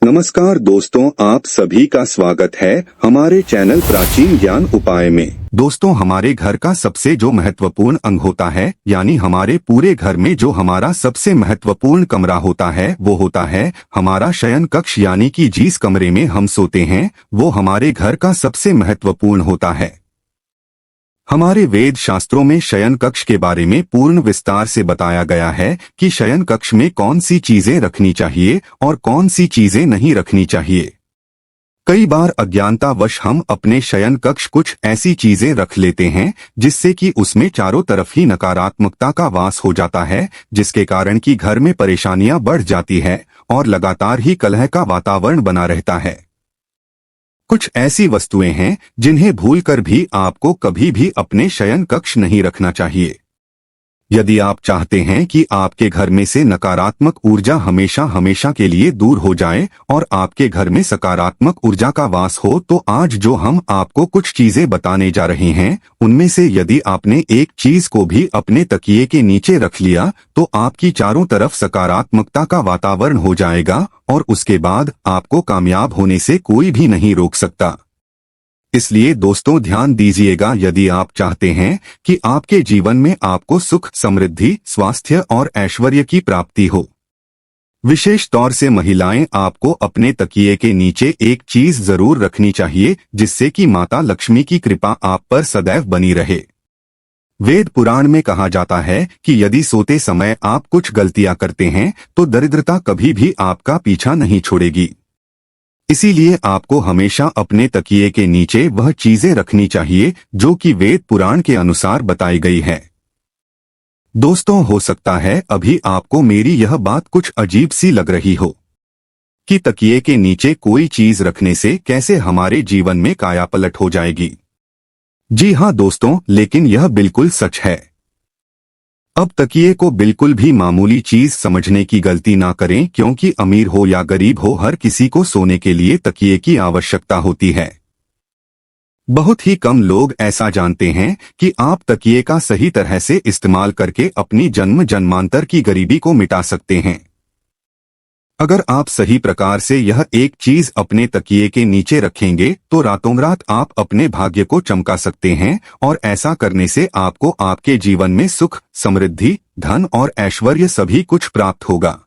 नमस्कार दोस्तों, आप सभी का स्वागत है हमारे चैनल प्राचीन ज्ञान उपाय में। दोस्तों, हमारे घर का सबसे जो महत्वपूर्ण अंग होता है, यानी हमारे पूरे घर में जो हमारा सबसे महत्वपूर्ण कमरा होता है, वो होता है हमारा शयन कक्ष, यानी कि जिस कमरे में हम सोते हैं वो हमारे घर का सबसे महत्वपूर्ण होता है। हमारे वेद शास्त्रों में शयन कक्ष के बारे में पूर्ण विस्तार से बताया गया है कि शयन कक्ष में कौन सी चीजें रखनी चाहिए और कौन सी चीजें नहीं रखनी चाहिए। कई बार अज्ञानतावश हम अपने शयन कक्ष कुछ ऐसी चीजें रख लेते हैं जिससे कि उसमें चारों तरफ ही नकारात्मकता का वास हो जाता है, जिसके कारण कि घर में परेशानियां बढ़ जाती है और लगातार ही कलह का वातावरण बना रहता है। कुछ ऐसी वस्तुएं हैं जिन्हें भूलकर भी आपको कभी भी अपने शयन कक्ष नहीं रखना चाहिए। यदि आप चाहते हैं कि आपके घर में से नकारात्मक ऊर्जा हमेशा हमेशा के लिए दूर हो जाए और आपके घर में सकारात्मक ऊर्जा का वास हो, तो आज जो हम आपको कुछ चीजें बताने जा रहे हैं, उनमें से यदि आपने एक चीज को भी अपने तकिए के नीचे रख लिया तो आपकी चारों तरफ सकारात्मकता का वातावरण हो जाएगा और उसके बाद आपको कामयाब होने से कोई भी नहीं रोक सकता। इसलिए दोस्तों, ध्यान दीजिएगा, यदि आप चाहते हैं कि आपके जीवन में आपको सुख, समृद्धि, स्वास्थ्य और ऐश्वर्य की प्राप्ति हो, विशेष तौर से महिलाएं, आपको अपने तकिए के नीचे एक चीज जरूर रखनी चाहिए जिससे कि माता लक्ष्मी की कृपा आप पर सदैव बनी रहे। वेद पुराण में कहा जाता है कि यदि सोते समय आप कुछ गलतियां करते हैं तो दरिद्रता कभी भी आपका पीछा नहीं छोड़ेगी। इसीलिए आपको हमेशा अपने तकिए के नीचे वह चीजें रखनी चाहिए जो कि वेद पुराण के अनुसार बताई गई है। दोस्तों, हो सकता है अभी आपको मेरी यह बात कुछ अजीब सी लग रही हो कि तकिए के नीचे कोई चीज रखने से कैसे हमारे जीवन में कायापलट हो जाएगी। जी हाँ दोस्तों, लेकिन यह बिल्कुल सच है। अब तकिए को बिल्कुल भी मामूली चीज समझने की गलती ना करें, क्योंकि अमीर हो या गरीब हो, हर किसी को सोने के लिए तकिए की आवश्यकता होती है। बहुत ही कम लोग ऐसा जानते हैं कि आप तकिए का सही तरह से इस्तेमाल करके अपनी जन्म जन्मांतर की गरीबी को मिटा सकते हैं। अगर आप सही प्रकार से यह एक चीज अपने तकिए के नीचे रखेंगे तो रातों रात आप अपने भाग्य को चमका सकते हैं और ऐसा करने से आपको आपके जीवन में सुख, समृद्धि, धन और ऐश्वर्य सभी कुछ प्राप्त होगा।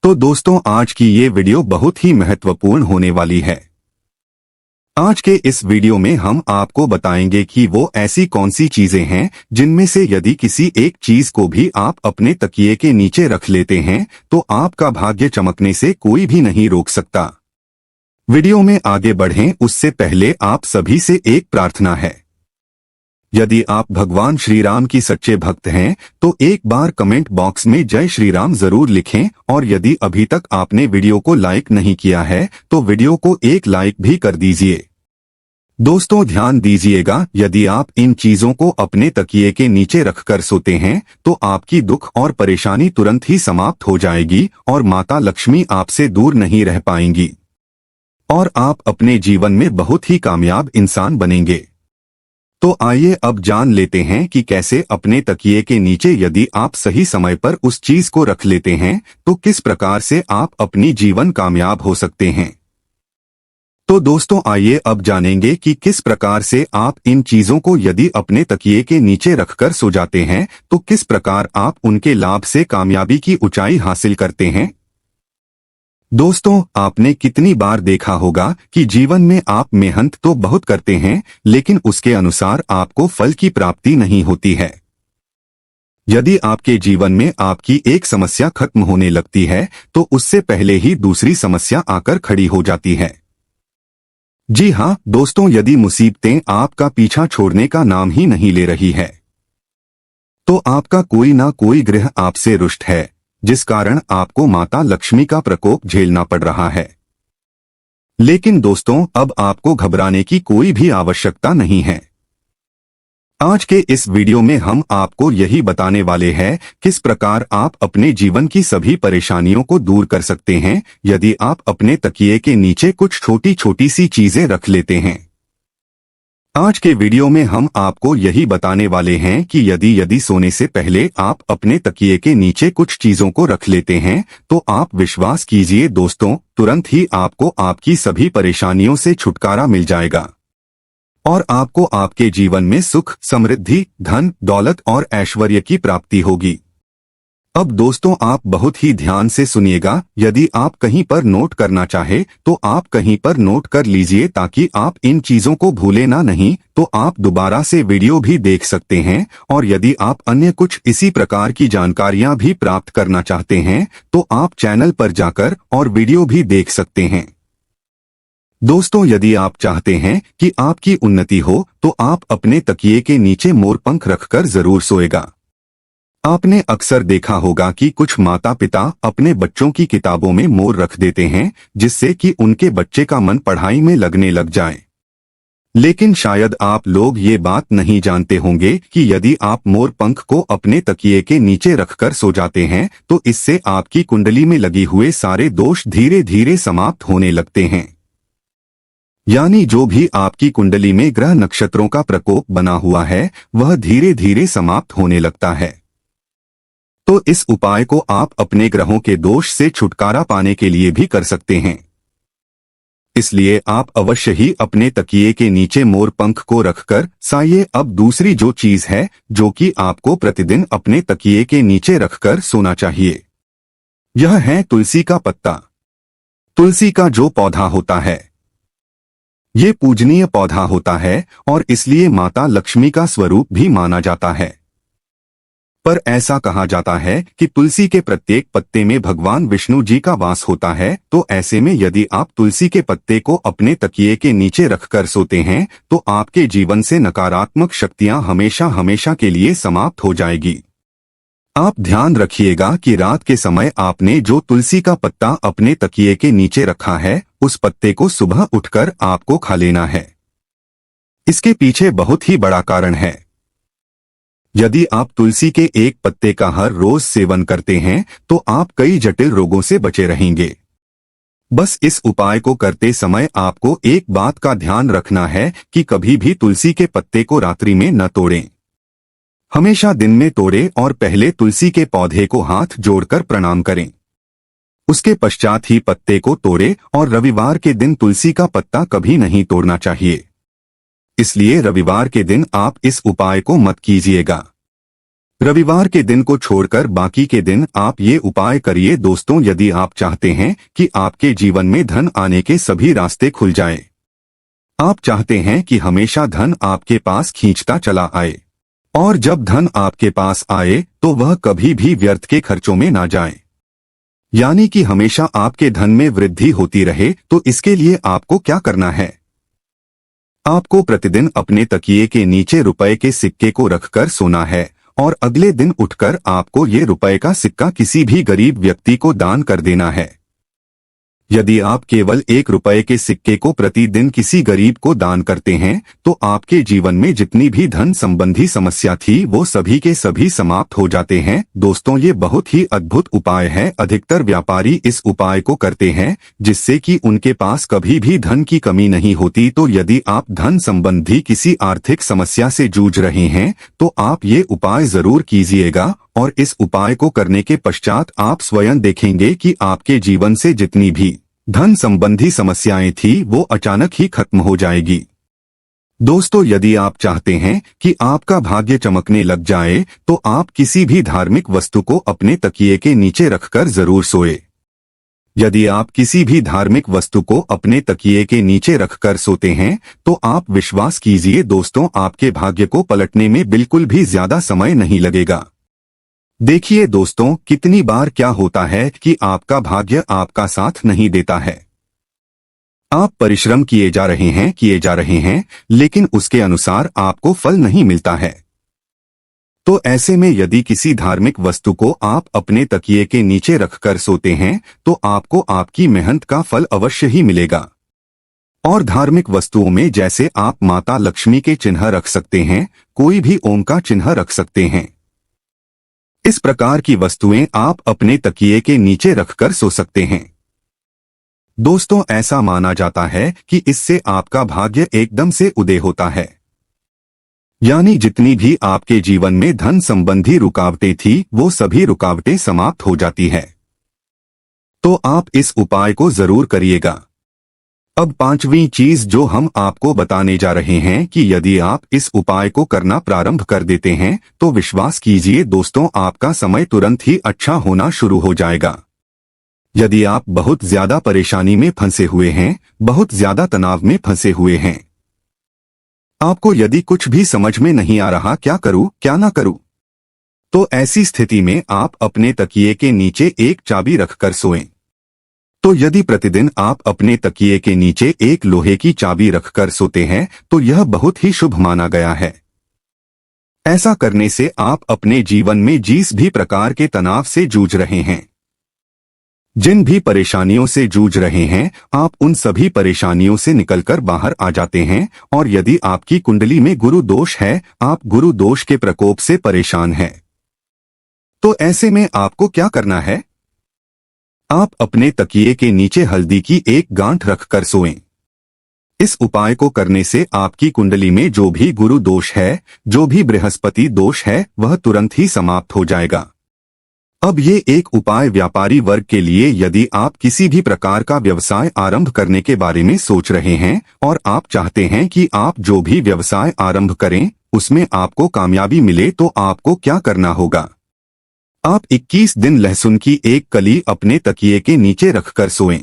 तो दोस्तों, आज की ये वीडियो बहुत ही महत्वपूर्ण होने वाली है। आज के इस वीडियो में हम आपको बताएंगे कि वो ऐसी कौन सी चीजें हैं जिनमें से यदि किसी एक चीज को भी आप अपने तकिए के नीचे रख लेते हैं तो आपका भाग्य चमकने से कोई भी नहीं रोक सकता। वीडियो में आगे बढ़ें उससे पहले आप सभी से एक प्रार्थना है। यदि आप भगवान श्री राम की सच्चे भक्त हैं तो एक बार कमेंट बॉक्स में जय श्री राम जरूर लिखें, और यदि अभी तक आपने वीडियो को लाइक नहीं किया है तो वीडियो को एक लाइक भी कर दीजिए। दोस्तों, ध्यान दीजिएगा, यदि आप इन चीजों को अपने तकिए के नीचे रखकर सोते हैं तो आपकी दुख और परेशानी तुरंत ही समाप्त हो जाएगी और माता लक्ष्मी आपसे दूर नहीं रह पाएंगी और आप अपने जीवन में बहुत ही कामयाब इंसान बनेंगे। तो आइए अब जान लेते हैं कि कैसे अपने तकिए के नीचे यदि आप सही समय पर उस चीज को रख लेते हैं तो किस प्रकार से आप अपनी जीवन कामयाब हो सकते हैं। तो दोस्तों, आइए अब जानेंगे कि किस प्रकार से आप इन चीजों को यदि अपने तकिए के नीचे रखकर सो जाते हैं तो किस प्रकार आप उनके लाभ से कामयाबी की ऊंचाई हासिल करते हैं। दोस्तों, आपने कितनी बार देखा होगा कि जीवन में आप मेहनत तो बहुत करते हैं लेकिन उसके अनुसार आपको फल की प्राप्ति नहीं होती है। यदि आपके जीवन में आपकी एक समस्या खत्म होने लगती है तो उससे पहले ही दूसरी समस्या आकर खड़ी हो जाती है। जी हाँ दोस्तों, यदि मुसीबतें आपका पीछा छोड़ने का नाम ही नहीं ले रही है तो आपका कोई ना कोई ग्रह आपसे रुष्ट है, जिस कारण आपको माता लक्ष्मी का प्रकोप झेलना पड़ रहा है। लेकिन दोस्तों, अब आपको घबराने की कोई भी आवश्यकता नहीं है। आज के इस वीडियो में हम आपको यही बताने वाले हैं किस प्रकार आप अपने जीवन की सभी परेशानियों को दूर कर सकते हैं यदि आप अपने तकिए के नीचे कुछ छोटी छोटी सी चीजें रख लेते हैं। आज के वीडियो में हम आपको यही बताने वाले हैं कि यदि सोने से पहले आप अपने तकिए के नीचे कुछ चीजों को रख लेते हैं तो आप विश्वास कीजिए दोस्तों, तुरंत ही आपको आपकी सभी परेशानियों से छुटकारा मिल जाएगा और आपको आपके जीवन में सुख, समृद्धि, धन, दौलत और ऐश्वर्य की प्राप्ति होगी। अब दोस्तों आप बहुत ही ध्यान से सुनिएगा। यदि आप कहीं पर नोट करना चाहे तो आप कहीं पर नोट कर लीजिए ताकि आप इन चीजों को भूले ना, नहीं तो आप दोबारा से वीडियो भी देख सकते हैं। और यदि आप अन्य कुछ इसी प्रकार की जानकारियां भी प्राप्त करना चाहते हैं तो आप चैनल पर जाकर और वीडियो भी देख सकते हैं। दोस्तों यदि आप चाहते हैं कि आपकी उन्नति हो तो आप अपने तकिए के नीचे मोरपंख रखकर जरूर सोएगा। आपने अक्सर देखा होगा कि कुछ माता पिता अपने बच्चों की किताबों में मोर रख देते हैं जिससे कि उनके बच्चे का मन पढ़ाई में लगने लग जाए। लेकिन शायद आप लोग ये बात नहीं जानते होंगे कि यदि आप मोर पंख को अपने तकिए के नीचे रखकर सो जाते हैं तो इससे आपकी कुंडली में लगी हुए सारे दोष धीरे धीरे समाप्त होने लगते हैं। यानी जो भी आपकी कुंडली में ग्रह नक्षत्रों का प्रकोप बना हुआ है वह धीरे धीरे समाप्त होने लगता है। तो इस उपाय को आप अपने ग्रहों के दोष से छुटकारा पाने के लिए भी कर सकते हैं। इसलिए आप अवश्य ही अपने तकिए के नीचे मोर पंख को रखकर साइए। अब दूसरी जो चीज है जो कि आपको प्रतिदिन अपने तकिए के नीचे रखकर सोना चाहिए, यह है तुलसी का पत्ता। तुलसी का जो पौधा होता है ये पूजनीय पौधा होता है और इसलिए माता लक्ष्मी का स्वरूप भी माना जाता है। पर ऐसा कहा जाता है कि तुलसी के प्रत्येक पत्ते में भगवान विष्णु जी का वास होता है। तो ऐसे में यदि आप तुलसी के पत्ते को अपने तकिए के नीचे रखकर सोते हैं तो आपके जीवन से नकारात्मक शक्तियां हमेशा हमेशा के लिए समाप्त हो जाएगी। आप ध्यान रखिएगा कि रात के समय आपने जो तुलसी का पत्ता अपने तकिए के नीचे रखा है उस पत्ते को सुबह उठकर आपको खा लेना है। इसके पीछे बहुत ही बड़ा कारण है। यदि आप तुलसी के एक पत्ते का हर रोज सेवन करते हैं तो आप कई जटिल रोगों से बचे रहेंगे। बस इस उपाय को करते समय आपको एक बात का ध्यान रखना है कि कभी भी तुलसी के पत्ते को रात्रि में न तोड़ें। हमेशा दिन में तोड़ें और पहले तुलसी के पौधे को हाथ जोड़कर प्रणाम करें। उसके पश्चात ही पत्ते को तोड़ें और रविवार के दिन तुलसी का पत्ता कभी नहीं तोड़ना चाहिए। इसलिए रविवार के दिन आप इस उपाय को मत कीजिएगा। रविवार के दिन को छोड़कर बाकी के दिन आप ये उपाय करिए। दोस्तों यदि आप चाहते हैं कि आपके जीवन में धन आने के सभी रास्ते खुल जाएं, आप चाहते हैं कि हमेशा धन आपके पास खींचता चला आए और जब धन आपके पास आए तो वह कभी भी व्यर्थ के खर्चों में ना जाए, यानी कि हमेशा आपके धन में वृद्धि होती रहे, तो इसके लिए आपको क्या करना है? आपको प्रतिदिन अपने तकिए के नीचे रुपए के सिक्के को रखकर सोना है और अगले दिन उठकर आपको ये रुपए का सिक्का किसी भी गरीब व्यक्ति को दान कर देना है। यदि आप केवल 1 रुपए के सिक्के को प्रतिदिन किसी गरीब को दान करते हैं तो आपके जीवन में जितनी भी धन संबंधी समस्या थी वो सभी के सभी समाप्त हो जाते हैं। दोस्तों ये बहुत ही अद्भुत उपाय है। अधिकतर व्यापारी इस उपाय को करते हैं जिससे कि उनके पास कभी भी धन की कमी नहीं होती। तो यदि आप धन संबंधी किसी आर्थिक समस्या से जूझ रहे हैं तो आप ये उपाय जरूर कीजिएगा और इस उपाय को करने के पश्चात आप स्वयं देखेंगे कि आपके जीवन से जितनी भी धन संबंधी समस्याएं थी वो अचानक ही खत्म हो जाएगी। दोस्तों यदि आप चाहते हैं कि आपका भाग्य चमकने लग जाए तो आप किसी भी धार्मिक वस्तु को अपने तकिए के नीचे रखकर जरूर सोए। यदि आप किसी भी धार्मिक वस्तु को अपने तकिए के नीचे रखकर सोते हैं तो आप विश्वास कीजिए दोस्तों, आपके भाग्य को पलटने में बिल्कुल भी ज्यादा समय नहीं लगेगा। देखिए दोस्तों, कितनी बार क्या होता है कि आपका भाग्य आपका साथ नहीं देता है। आप परिश्रम किए जा रहे हैं लेकिन उसके अनुसार आपको फल नहीं मिलता है। तो ऐसे में यदि किसी धार्मिक वस्तु को आप अपने तकिए के नीचे रखकर सोते हैं तो आपको आपकी मेहनत का फल अवश्य ही मिलेगा। और धार्मिक वस्तुओं में जैसे आप माता लक्ष्मी के चिन्ह रख सकते हैं, कोई भी ओम का चिन्ह रख सकते हैं। इस प्रकार की वस्तुएं आप अपने तकिए के नीचे रखकर सो सकते हैं। दोस्तों ऐसा माना जाता है कि इससे आपका भाग्य एकदम से उदय होता है। यानी जितनी भी आपके जीवन में धन संबंधी रुकावटें थी वो सभी रुकावटें समाप्त हो जाती है। तो आप इस उपाय को जरूर करिएगा। अब पांचवी चीज जो हम आपको बताने जा रहे हैं कि यदि आप इस उपाय को करना प्रारंभ कर देते हैं तो विश्वास कीजिए दोस्तों, आपका समय तुरंत ही अच्छा होना शुरू हो जाएगा। यदि आप बहुत ज्यादा परेशानी में फंसे हुए हैं, बहुत ज्यादा तनाव में फंसे हुए हैं, आपको यदि कुछ भी समझ में नहीं आ रहा क्या करूं क्या ना करूं, तो ऐसी स्थिति में आप अपने तकिए के नीचे एक चाबी रखकर सोएं। तो यदि प्रतिदिन आप अपने तकिए के नीचे एक लोहे की चाबी रखकर सोते हैं तो यह बहुत ही शुभ माना गया है। ऐसा करने से आप अपने जीवन में जिस भी प्रकार के तनाव से जूझ रहे हैं, जिन भी परेशानियों से जूझ रहे हैं, आप उन सभी परेशानियों से निकलकर बाहर आ जाते हैं। और यदि आपकी कुंडली में गुरु दोष है, आप गुरु दोष के प्रकोप से परेशान हैं, तो ऐसे में आपको क्या करना है? आप अपने तकिए के नीचे हल्दी की एक गांठ रखकर सोएं। इस उपाय को करने से आपकी कुंडली में जो भी गुरु दोष है, जो भी बृहस्पति दोष है, वह तुरंत ही समाप्त हो जाएगा। अब ये एक उपाय व्यापारी वर्ग के लिए, यदि आप किसी भी प्रकार का व्यवसाय आरंभ करने के बारे में सोच रहे हैं और आप चाहते हैं कि आप जो भी व्यवसाय आरंभ करें उसमें आपको कामयाबी मिले, तो आपको क्या करना होगा? आप 21 दिन लहसुन की एक कली अपने तकिए के नीचे रखकर सोएं।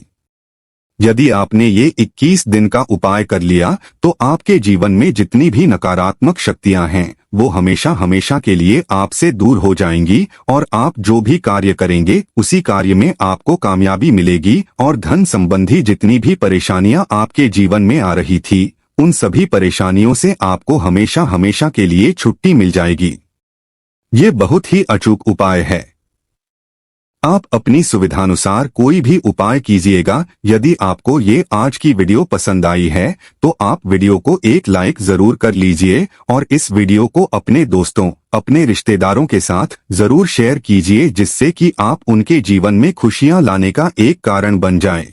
यदि आपने ये 21 दिन का उपाय कर लिया तो आपके जीवन में जितनी भी नकारात्मक शक्तियां हैं वो हमेशा हमेशा के लिए आपसे दूर हो जाएंगी और आप जो भी कार्य करेंगे उसी कार्य में आपको कामयाबी मिलेगी और धन संबंधी जितनी भी परेशानियां आपके जीवन में आ रही थी उन सभी परेशानियों से आपको हमेशा हमेशा के लिए छुट्टी मिल जाएगी। ये बहुत ही अचूक उपाय है। आप अपनी सुविधानुसार कोई भी उपाय कीजिएगा। यदि आपको ये आज की वीडियो पसंद आई है तो आप वीडियो को एक लाइक जरूर कर लीजिए और इस वीडियो को अपने दोस्तों, अपने रिश्तेदारों के साथ जरूर शेयर कीजिए, जिससे कि आप उनके जीवन में खुशियां लाने का एक कारण बन जाएं।